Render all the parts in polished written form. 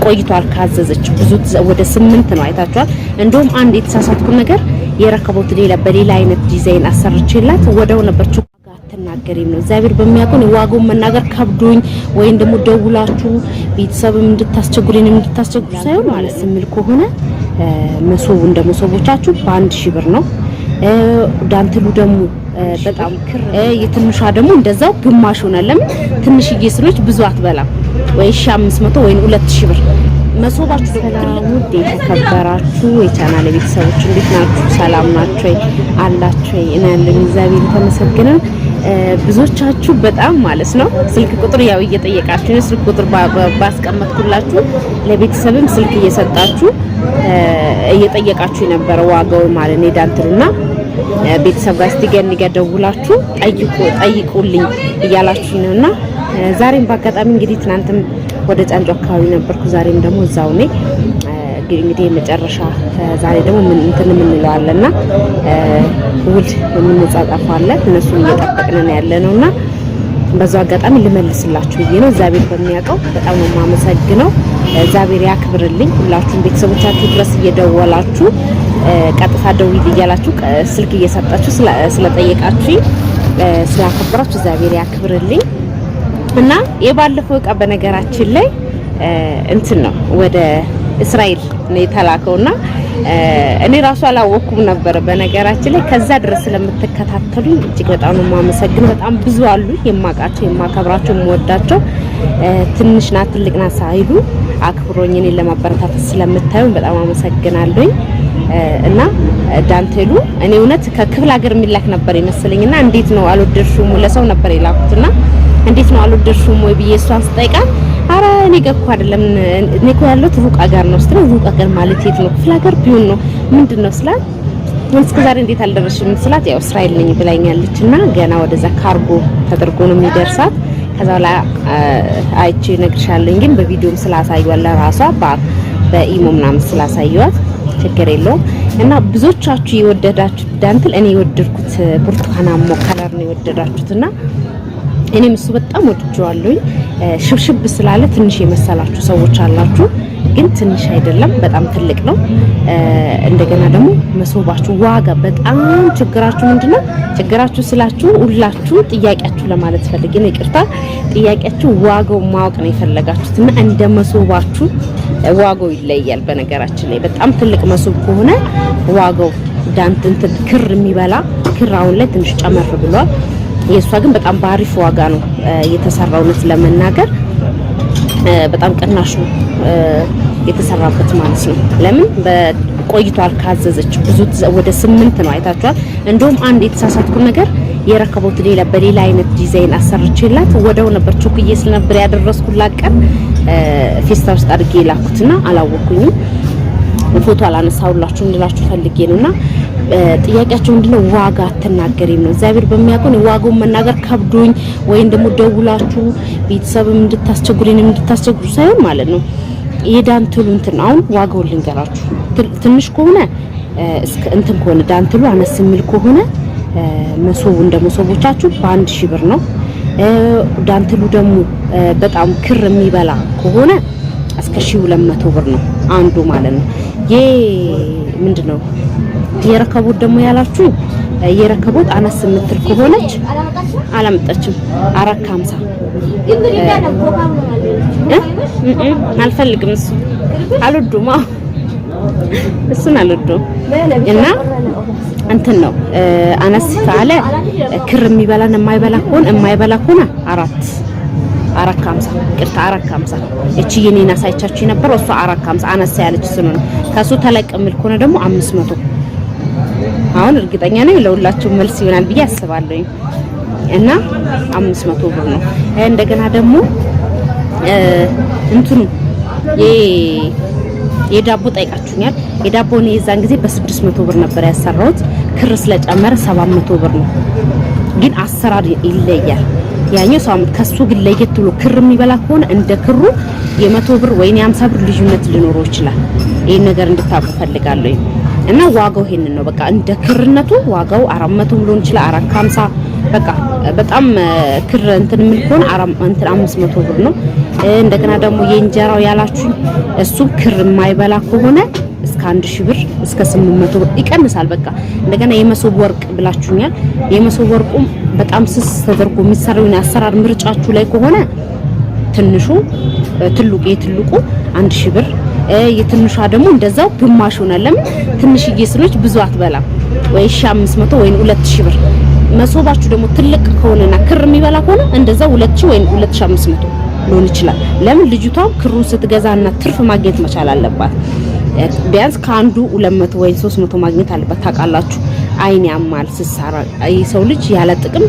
ቆይቷል ካዘዘች ብዙ ወደ 8 ነው አይታችኋል። እንደውም አንድ የተሳሳትኩ ነገር የረከቦት ሌላ በሌላ አይነት ዲዛይን አሰርቼላት ወደው ነበር ተናገሪም ነው እግዚአብሔር በሚያቆን ዋጋውን መናገር ከብዶኝ ወይን ደግሞ ደውላችሁ ቤተሰብም እንድታስቸግሩ ሳይሆን ማለት ስምል ከሆነ መሶቡ እንደመሶቦቻችሁ በ1000 ብር ነው። ዳንትሉ ደግሞ በጣም ክር የትንሿ ደግሞ እንደዛው ግማሽ ሆነ። ለምን ትንሽዬ ስለች ብዙ አትበላም ወይ 1500 ወይ 2000 ብር መሶባችሁ። ሰላም ውድ የተከበራችሁ የቻናል ቤተሰቦች እንዴት ናችሁ? ሰላም ናችሁ አላችሁ? እኔ ያለኝ እግዚአብሔር የተመሰገነ። ብዙዎቻችሁ በጣም ማለት ነው ስልክ ቁጥር ያው እየጠየቃችሁ ነው። ስልክ ቁጥር ባስቀመጥኩላችሁ ለቤተሰብም ስልክ እየሰጣችሁ እየጠየቃችሁ የነበረ ዋጋው ማለት ነው ዳንትሉና ቤተሰብ ጋር ደውላችሁ ጠይቁልኝ እያላችሁ ነውና ዛሬም በአጋጣሚ እንግዲህ ትናንትም ወደ ጫንጮ አካባቢ ነበርኩ። ዛሬም ደግሞ እዛው ነኝ። እንግዲህ መጨረሻ ዛሬ ደግሞ ምን እንለዋለና ውል የምንጻጻፋለን እነሱን እየጠበቅን ነው ያለነውና በዛው አጋጣሚ ልመልስላችሁ ብዬ ነው። እግዚአብሔር በሚያውቀው በጣም ነው የማመሰግነው። እግዚአብሔር ያክብርልኝ። ሁላችሁም ቤተሰቦቻችሁ ድረስ እየደወላችሁ ቀጥታ ደውል እያላችሁ ስልክ እየሰጣችሁ ስለጠየቃችሁ ስላከበራችሁ እግዚአብሔር ያክብርልኝ። እና የባለፈው እቃ በነገራችን ላይ እንትን ነው ወደ እስራኤል ነው የተላከውና እኔ ራሱ አላወኩም ነበር። በነገራችን ላይ ከዛ ድረስ ስለምትከታተሉኝ እጅግ በጣም ነው የማመሰግነው። በጣም ብዙ አሉ የማቃቸው የማከብራቸው የምወዳቸው ትንሽና ትልቅና ሳይሉ አክብሮኝ እኔን ለማበረታታት ስለምታዩ በጣም አመሰግናለሁ። እና ዳንቴሉ እኔ እውነት ከክፍለ ሀገር የሚላክ ነበር ይመስለኝና እንዴት ነው አልወደድሽውም? ለሰው ነበር የላኩትና እንዴት ነው አልወደድሽውም ወይ ብዬ እሷን ስጠይቃት አረ እኔ ገኩ አይደለም እኔ እኮ ያለው ሩቅ ሀገር ነው ስትለው ሩቅ ሀገር ማለት የት ነው? ክፍለ ሀገር ቢሆን ነው ምንድነው ስላት እስከዛሬ እንዴት አልደረሽም ስላት ያው እስራኤል ነኝ ብላኛለችና ገና ወደዛ ካርጎ ተደርጎ ነው የሚደርሳት። ከዛው ላይ አይቼ ነግርሻለሁ ግን በቪዲዮም ስላሳዩዋለ ራሷ በኢሞ ምናምን ስላሳዩዋት ችግር የለውም። እና ብዙዎቻችሁ የወደዳችሁ ዳንትል እኔ የወደድኩት ብርቱካናማ ከለር ነው የወደዳችሁትና እኔም እሱ በጣም ወድጄዋለሁ። ሽብሽብ ስላለ ትንሽ የመሰላችሁ ሰዎች አላችሁ፣ ግን ትንሽ አይደለም በጣም ትልቅ ነው። እንደገና ደግሞ መሶባችሁ ዋጋ በጣም ችግራችሁ ምንድነው? ችግራችሁ ስላችሁ ሁላችሁ ጥያቄያችሁ ለማለት ፈልጌ ነው ይቅርታ። ጥያቄያችሁ ዋጋው ማወቅ ነው የፈለጋችሁትና እንደ መሶባችሁ ዋጋው ይለያል። በነገራችን ላይ በጣም ትልቅ መሶብ ከሆነ ዋጋው ዳንት ክር የሚበላ ክር አሁን ላይ ትንሽ ጨመር ብሏል። የሷ ግን በጣም ባሪፍ ዋጋ ነው የተሰራው። ነው ለመናገር በጣም ቅናሽ ነው የተሰራበት ማለት ነው። ለምን በቆይቷል ካዘዘች ብዙ ወደ 8 ነው አይታችኋል። እንደውም አንድ የተሳሳትኩ ነገር የረከቦት ሌላ በሌላ አይነት ዲዛይን አሰርቼላት ወደው ነበር ቾክዬ ስለነበር ያደረስኩላት ቀን ፌስታ ውስጥ አድርጌ ላኩትና አላወኩኝም። ፎቶ አላነሳውላችሁ እንድላችሁ ፈልጌ ነውና ጥያቄያቸው ምንድነው ዋጋ አትናገሪም ነው። እግዚአብሔር በሚያቆን ዋጋውን መናገር ከብዶኝ ወይን ደግሞ ደውላችሁ ቤተሰብም እንድታስቸግሩ ሳይሆን ማለት ነው የዳንትሉ እንትን አሁን ዋጋውን ልንገራችሁ። ትንሽ ከሆነ እስከ እንትን ከሆነ ዳንትሉ አነስ የሚል ከሆነ መሶቡ እንደመሶቦቻችሁ በ1000 ብር ነው። ዳንትሉ ደግሞ በጣም ክር የሚበላ ከሆነ እስከ 1200 ብር ነው አንዱ ማለት ነው። ምንድነው የረከቦት ደግሞ ያላችሁ የረከቦት አነስ የምትል ከሆነች አላመጣችም 450 አልፈልግም እሱ አልወዱም እሱን አልወዱም። እና እንትን ነው አነስ ካለ ክር የሚበላና የማይበላ ከሆነ 450 ቅርታ 450 እቺ የኔና ሳይቻችሁ ነበር እሷ 450 አነስ ያለች ስለሆነ ከሱ ተለቅምል ከሆነ ደግሞ 500 አሁን እርግጠኛ ነኝ ለሁላችሁ መልስ ይሆናል ብዬ አስባለሁ። እና 500 ብር ነው። እንደገና ደግሞ እንትኑ የዳቦ ጠይቃችሁኛል። የዳቦን የዛን ጊዜ በ600 ብር ነበር ያሰራሁት። ክር ስለጨመረ 700 ብር ነው። ግን አሰራር ይለያል። ያኛው ሳም ከሱ ግን ለየት ብሎ ክር የሚበላ ከሆነ እንደ ክሩ የ100 ብር ወይ የ50 ብር ልዩነት ሊኖረው ይችላል። ይሄን ነገር እንድታውቁ ፈልጋለሁ። እና ዋጋው ይሄንን ነው። በቃ እንደ ክርነቱ ዋጋው 400 ሊሆን ይችላል 450 በቃ በጣም ክር እንትን ምን ሆነ 500 ብር ነው። እንደገና ደግሞ የእንጀራው ያላችሁ እሱ ክር የማይበላ ከሆነ እስከ 1000 ብር እስከ 800 ብር ይቀንሳል። በቃ እንደገና የመሶብ ወርቅ ብላችሁኛል። የመሶብ ወርቁም በጣም ስስ ተደርጎ የሚሰራው አሰራር ምርጫችሁ ላይ ከሆነ ትንሹ የትልቁ 1000 ብር የትንሿ ደግሞ እንደዛው ግማሽ ሆነ። ለምን ትንሽዬ ስኖች ብዙ አትበላም ወይ 1500 ወይ 2000 ብር። መሶባችሁ ደግሞ ትልቅ ከሆነና ክር የሚበላ ከሆነ እንደዛው 2000 ወይ 2500 ሊሆን ይችላል። ለምን ልጅቷ ክሩን ስትገዛና ትርፍ ማግኘት መቻል አለባት። ቢያንስ ከአንዱ 200 ወይ 300 ማግኘት አለበት። ታውቃላችሁ አይን ያማል ሲሰራ ሰው ልጅ ያለ ጥቅም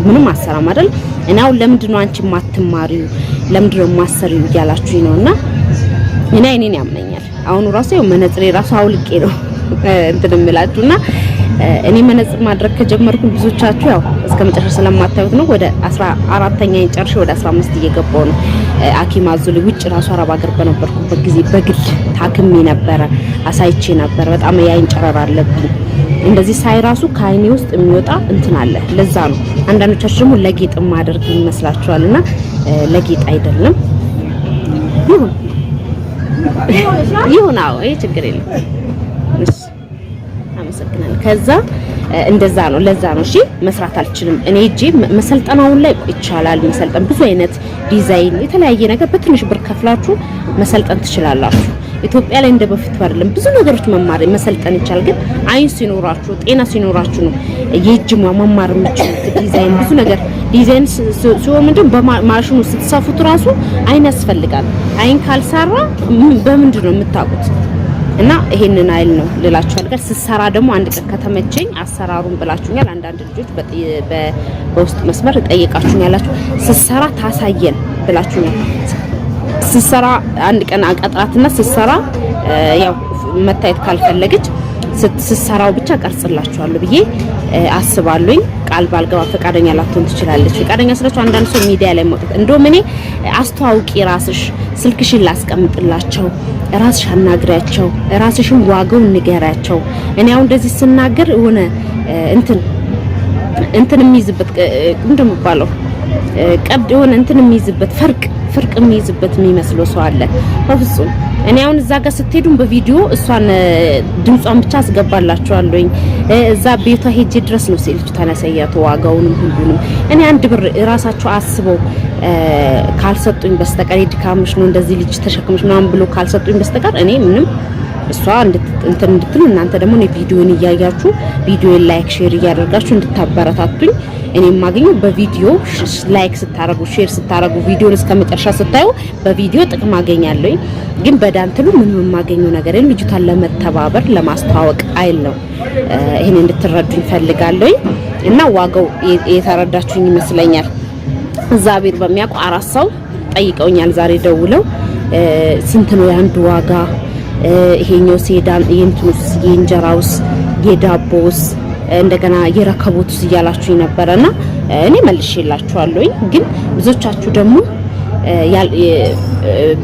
ምንም አሰራም አይደል? እና አሁን ለምንድን ነው አንቺ ማትማሪው ለምንድን ነው ማሰሪው እያላችሁኝ ነውና እኔ አይኔን ያመኛል። አሁን ራሱ መነጽሬ ራሱ አውልቄ ነው እንትን እምላችሁና እኔ መነጽር ማድረግ ከጀመርኩ ብዙዎቻችሁ ያው እስከመጨረሻ ስለማታዩት ነው። ወደ 14ኛን ጨርሼ ወደ 15 እየገባው ነው። ሐኪም አዞልኝ ውጭ ራሱ አረብ ሀገር በነበርኩበት ጊዜ በግል ታክሜ ነበረ፣ አሳይቼ ነበር። በጣም የአይን ጨረር አለብኝ። እንደዚህ ሳይ ራሱ ከአይኔ ውስጥ የሚወጣ እንትን አለ። ለዛ ነው አንዳንዶቻችሁ ደግሞ ለጌጥ ማደርግ ይመስላችኋልና ለጌጥ አይደለም። ይሁን አዎ፣ ይሄ ችግር የለም። እሺ አመሰግናለሁ። ከዛ እንደዛ ነው። ለዛ ነው እሺ መስራት አልችልም እኔ እጄ መሰልጠናውን ላይ ይቻላል። መሰልጠን ብዙ አይነት ዲዛይን የተለያየ ነገር በትንሽ ብር ከፍላችሁ መሰልጠን ትችላላችሁ። ኢትዮጵያ ላይ እንደ በፊት አይደለም። ብዙ ነገሮች መማር መሰልጠን ይቻላል። ግን አይን ሲኖራችሁ ጤና ሲኖራችሁ ነው የእጅ መማር የምትችሉት። ዲዛይን ብዙ ነገር ዲዛይን ሲሆን ምንድን በማሽኑ ስትሰፉት ራሱ አይን ያስፈልጋል። አይን ካልሰራ በምንድን ነው የምታውቁት? እና ይሄንን አይል ነው ልላችሁ አልጋ ስሰራ ደግሞ አንድ ቀን ከተመቸኝ አሰራሩን ብላችሁኛል። አንዳንድ ልጆች በውስጥ መስመር ጠይቃችሁኛላችሁ። ስሰራ ታሳየን ብላችሁኛል። ስሰራ አንድ ቀን አቀጥራትና ስሰራ ያው መታየት ካልፈለገች ስሰራው ብቻ ቀርጽላችኋለሁ ብዬ አስባለሁኝ። ቃል ባልገባ ፈቃደኛ ላትሆን ትችላለች። ፈቃደኛ ስለች አንዳንድ ሰው ሚዲያ ላይ መውጣት እንደውም እኔ አስተዋውቂ ራስሽ ስልክሽን ላስቀምጥላቸው ራስሽ አናግሪያቸው ራስሽን ዋጋውን ንገሪያቸው። እኔ አሁን እንደዚህ ስናገር ሆነ እንትን የሚይዝበት እንደምባለው ቀብድ ሆነ እንትን የሚይዝበት ፍርቅ የሚይዝበት የሚመስለው ሰው አለ። በፍጹም እኔ አሁን እዛ ጋር ስትሄዱም በቪዲዮ እሷን ድምጿን ብቻ አስገባላችኋለሁኝ። እዛ ቤቷ ሄጄ ድረስ ነው ልጅ ተነሰያቱ ዋጋውንም ሁሉንም እኔ አንድ ብር ራሳቸው አስበው ካልሰጡኝ በስተቀር ድካምሽ ነው እንደዚህ ልጅ ተሸክመሽ ምናምን ብሎ ካልሰጡኝ በስተቀር እኔ ምንም እሷ እንትን እንድትሉ እናንተ ደግሞ እኔ ቪዲዮን እያያችሁ ቪዲዮን ላይክ ሼር እያደረጋችሁ እንድታበረታቱኝ እኔ ማገኘው በቪዲዮ ላይክ ስታረጉ ሼር ስታረጉ ቪዲዮን እስከመጨረሻ ስታዩ በቪዲዮ ጥቅም አገኛለሁ። ግን በዳንትሉ ምንም ማገኘው ነገር የለም። ልጅቷን ለመተባበር ለማስተዋወቅ አይል ነው። ይሄን እንድትረዱኝ ፈልጋለሁ እና ዋጋው የተረዳችሁኝ ይመስለኛል። እግዚአብሔር በሚያውቁ 4 ሰው ጠይቀውኛል ዛሬ ደውለው ስንት ነው ያንዱ ዋጋ ይሄኛው ሴዳን የእንትኑስ የእንጀራውስ የዳቦስ እንደገና የረከቦቱስ እያላችሁ ነበርና እኔ መልሼላችኋለሁ። ግን ብዙዎቻችሁ ደግሞ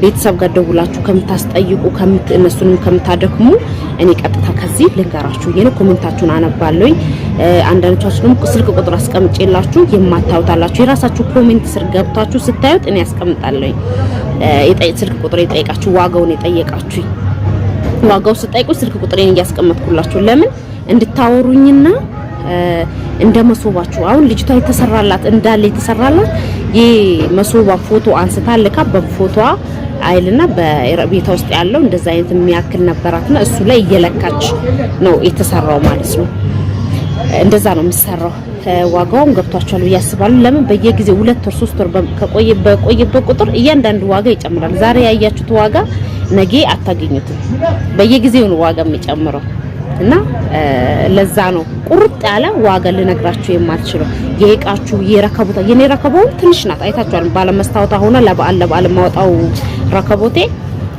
ቤተሰብ ጋር ደውላችሁ ከምታስጠይቁ እነሱንም ከምታደክሙ እኔ ቀጥታ ከዚህ ልንገራችሁ የኔ ኮሜንታችሁን አነባለሁ። አንዳንዶቻችሁ ደግሞ ስልክ ቁጥር አስቀምጬላችሁ የማታውታላችሁ የራሳችሁ ኮሜንት ስር ገብታችሁ ስታዩት እኔ አስቀምጣለሁ። ስልክ ቁጥር የጠየቃችሁ ዋጋውን የጠየቃችሁ ዋጋው ስጠይቁ ስልክ ቁጥሬን እያስቀመጥኩላችሁ ለምን እንድታወሩኝና እንደመሶባችሁ አሁን ልጅቷ የተሰራላት እንዳለ የተሰራላት የመሶባ ፎቶ አንስታ ልካ በፎቶዋ አይልና በቤቷ ውስጥ ያለው እንደዛ አይነት የሚያክል ነበራትና እሱ ላይ እየለካች ነው የተሰራው ማለት ነው። እንደዛ ነው የሚሰራው። ዋጋውን ገብቷችኋል ብዬ አስባለሁ። ለምን በየጊዜው 2 ወር 3 ወር በቆየበት ቁጥር እያንዳንዱ ዋጋ ይጨምራል። ዛሬ ያያችሁት ዋጋ ነገ አታገኙትም። በየጊዜው ነው ዋጋ የሚጨምረው እና ለዛ ነው ቁርጥ ያለ ዋጋ ልነግራችሁ የማልችለው። የእቃችሁ የረከቦታ የኔ ረከቦት ትንሽ ናት። አይታችኋል። ባለመስታወታ ሆነ ለበዓል ማውጣው ረከቦቴ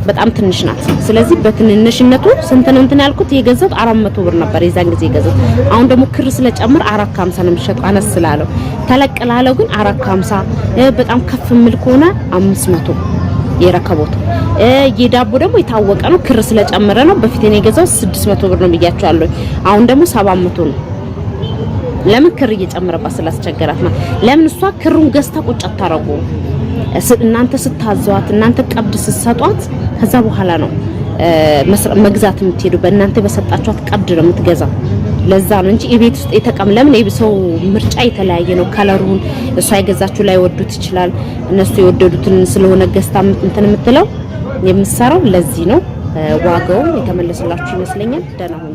በጣም ትንሽ ናት። ስለዚህ በትንንሽነቱ ስንት ነው እንትን ያልኩት የገዛሁት 400 ብር ነበር የዛን ጊዜ የገዛሁት። አሁን ደግሞ ክር ስለጨምር 450 ነው የሚሸጠው። አነስ ስላለው ተለቅላለው ግን 450 በጣም ከፍ ምል ከሆነ 500 የረከቦቱ የዳቦ ደግሞ የታወቀ ነው። ክር ስለጨመረ ነው። በፊት እኔ የገዛሁት 600 ብር ነው ብያችኋለሁ። አሁን ደግሞ 700 ነው። ለምን ክር እየጨመረባት ስላስቸገራት ነው። ለምን እሷ ክሩን ገዝታ ቁጭ አታረጉ? እናንተ ስታዟት እናንተ ቀብድ ስትሰጧት ከዛ በኋላ ነው መግዛት የምትሄዱ። በእናንተ በሰጣችኋት ቀብድ ነው የምትገዛው። ለዛ ነው እንጂ የቤት ውስጥ የተቀም ለምን የሰው ምርጫ የተለያየ ነው። ከለሩን እሷ የገዛችው ላይ ወዱት ይችላል። እነሱ የወደዱትን ስለሆነ ገዝታ እንትን የምትለው የምትሰራው ለዚህ ነው። ዋጋው የተመለሰላችሁ ይመስለኛል። ደህና ሁኑ።